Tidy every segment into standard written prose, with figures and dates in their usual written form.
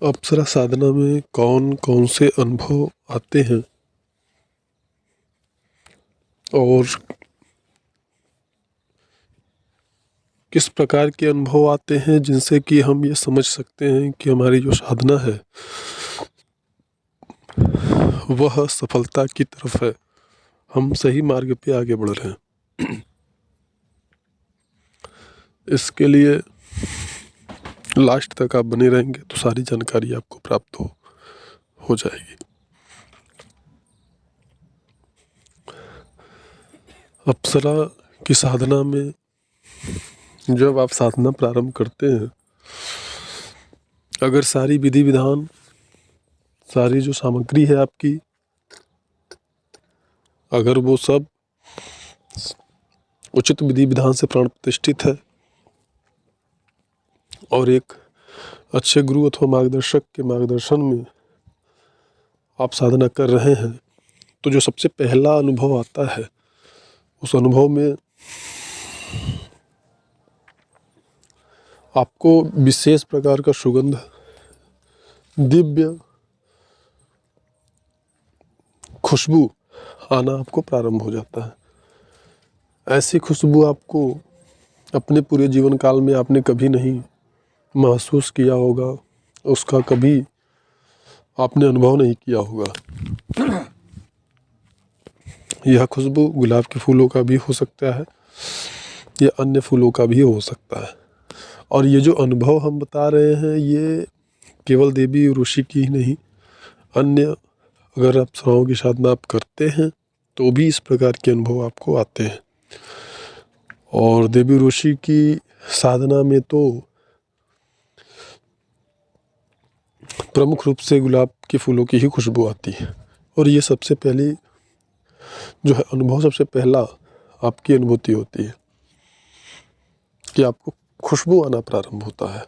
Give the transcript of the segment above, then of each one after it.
अप्सरा साधना में कौन कौन से अनुभव आते हैं और किस प्रकार के अनुभव आते हैं जिनसे कि हम ये समझ सकते हैं कि हमारी जो साधना है वह सफलता की तरफ है, हम सही मार्ग पे आगे बढ़ रहे हैं। इसके लिए लास्ट तक आप बने रहेंगे तो सारी जानकारी आपको प्राप्त हो जाएगी। अप्सरा की साधना में जब आप साधना प्रारंभ करते हैं, अगर सारी विधि विधान, सारी जो सामग्री है आपकी, अगर वो सब उचित विधि विधान से प्राण प्रतिष्ठित है और एक अच्छे गुरु अथवा मार्गदर्शक के मार्गदर्शन में आप साधना कर रहे हैं, तो जो सबसे पहला अनुभव आता है उस अनुभव में आपको विशेष प्रकार का सुगंध, दिव्य खुशबू आना आपको प्रारंभ हो जाता है। ऐसी खुशबू आपको अपने पूरे जीवन काल में आपने कभी नहीं महसूस किया होगा, उसका कभी आपने अनुभव नहीं किया होगा। यह खुशबू गुलाब के फूलों का भी हो सकता है या अन्य फूलों का भी हो सकता है। और ये जो अनुभव हम बता रहे हैं ये केवल देवी ऋषि की ही नहीं, अन्य अगर अप्सराओं की साधना आप करते हैं तो भी इस प्रकार के अनुभव आपको आते हैं। और देवी ऋषि की साधना में तो प्रमुख रूप से गुलाब के फूलों की ही खुशबू आती है। और ये सबसे पहली जो है अनुभव, सबसे पहला आपकी अनुभूति होती है कि आपको खुशबू आना प्रारंभ होता है,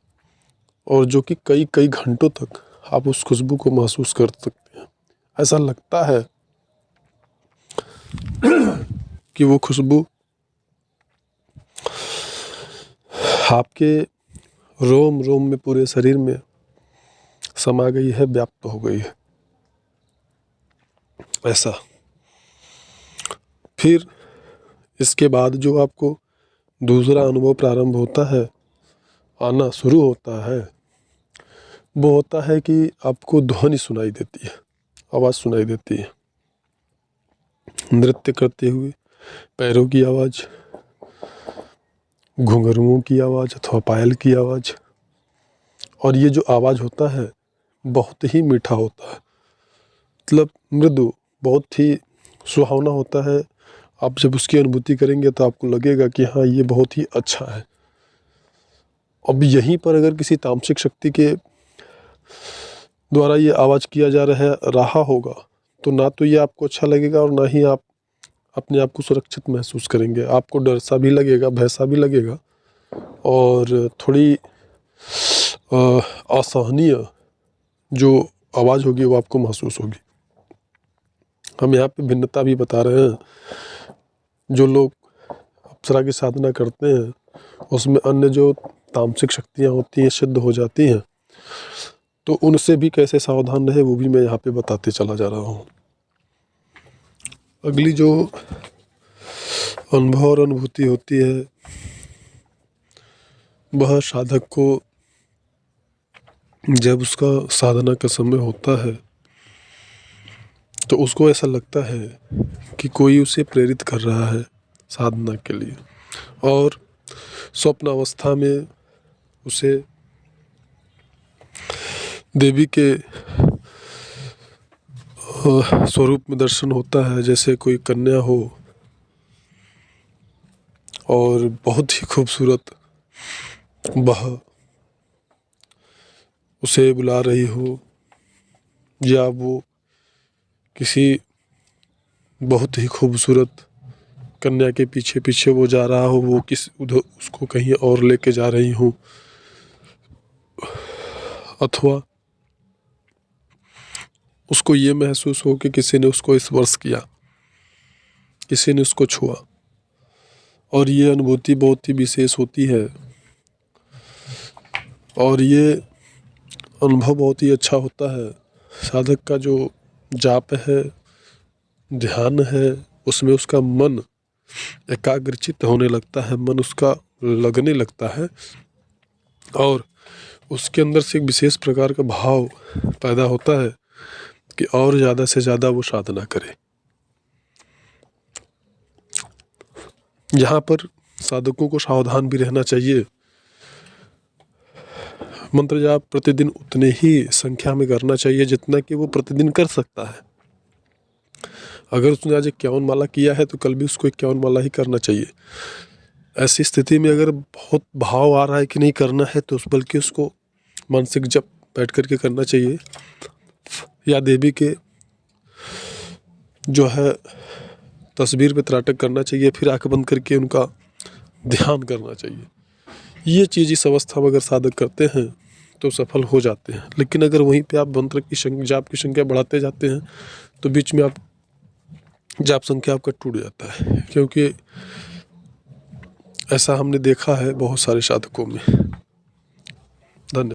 और जो कि कई कई घंटों तक आप उस खुशबू को महसूस कर सकते हैं। ऐसा लगता है कि वो खुशबू आपके रोम रोम में, पूरे शरीर में समा गई है, व्याप्त हो गई है, ऐसा। फिर इसके बाद जो आपको दूसरा अनुभव प्रारंभ होता है, आना शुरू होता है, वो होता है कि आपको ध्वनि सुनाई देती है, आवाज़ सुनाई देती है। नृत्य करते हुए पैरों की आवाज़, घुंघरुओं की आवाज़ अथवा पायल की आवाज़। और ये जो आवाज़ होता है बहुत ही मीठा होता है, मतलब मृदु, बहुत ही सुहावना होता है। आप जब उसकी अनुभूति करेंगे तो आपको लगेगा कि हाँ ये बहुत ही अच्छा है। अब यहीं पर अगर किसी तामसिक शक्ति के द्वारा ये आवाज़ किया जा रहा होगा तो ना तो ये आपको अच्छा लगेगा और ना ही आप अपने आप को सुरक्षित महसूस करेंगे। आपको डर सा भी लगेगा, भय सा भी लगेगा, और थोड़ी असहनीय जो आवाज़ होगी वो आपको महसूस होगी। हम यहाँ पे भिन्नता भी बता रहे हैं। जो लोग अप्सरा की साधना करते हैं उसमें अन्य जो तामसिक शक्तियाँ होती हैं सिद्ध हो जाती हैं, तो उनसे भी कैसे सावधान रहे वो भी मैं यहाँ पे बताते चला जा रहा हूँ। अगली जो अनुभव और अनुभूति होती है वह साधक को जब उसका साधना का समय होता है तो उसको ऐसा लगता है कि कोई उसे प्रेरित कर रहा है साधना के लिए, और स्वप्न अवस्था में उसे देवी के स्वरूप में दर्शन होता है, जैसे कोई कन्या हो और बहुत ही खूबसूरत वह उसे बुला रही हो, या वो किसी बहुत ही खूबसूरत कन्या के पीछे पीछे वो जा रहा हो, वो उधर उसको कहीं और लेके जा रही हो, अथवा उसको ये महसूस हो कि किसी ने उसको स्पर्श किया, किसी ने उसको छुआ। और ये अनुभूति बहुत ही विशेष होती है, और ये अनुभव बहुत ही अच्छा होता है। साधक का जो जाप है, ध्यान है, उसमें उसका मन एकाग्रचित्त होने लगता है, मन उसका लगने लगता है और उसके अंदर से एक विशेष प्रकार का भाव पैदा होता है कि और ज़्यादा से ज़्यादा वो साधना करे। यहाँ पर साधकों को सावधान भी रहना चाहिए। मंत्र जाप प्रतिदिन उतने ही संख्या में करना चाहिए जितना कि वो प्रतिदिन कर सकता है। अगर उसने आज 51 माला किया है तो कल भी उसको 51 माला ही करना चाहिए। ऐसी स्थिति में अगर बहुत भाव आ रहा है कि नहीं करना है तो बल्कि उसको मानसिक जप बैठ करके करना चाहिए या देवी के जो है तस्वीर पे त्राटक करना चाहिए, फिर आंख बंद करके उनका ध्यान करना चाहिए। ये चीज़ इस अवस्था में अगर साधक करते हैं तो सफल हो जाते हैं। लेकिन अगर वहीं पे आप मंत्र की जाप की संख्या बढ़ाते जाते हैं तो बीच में आप जाप संख्या आपका टूट जाता है, क्योंकि ऐसा हमने देखा है बहुत सारे साधकों में।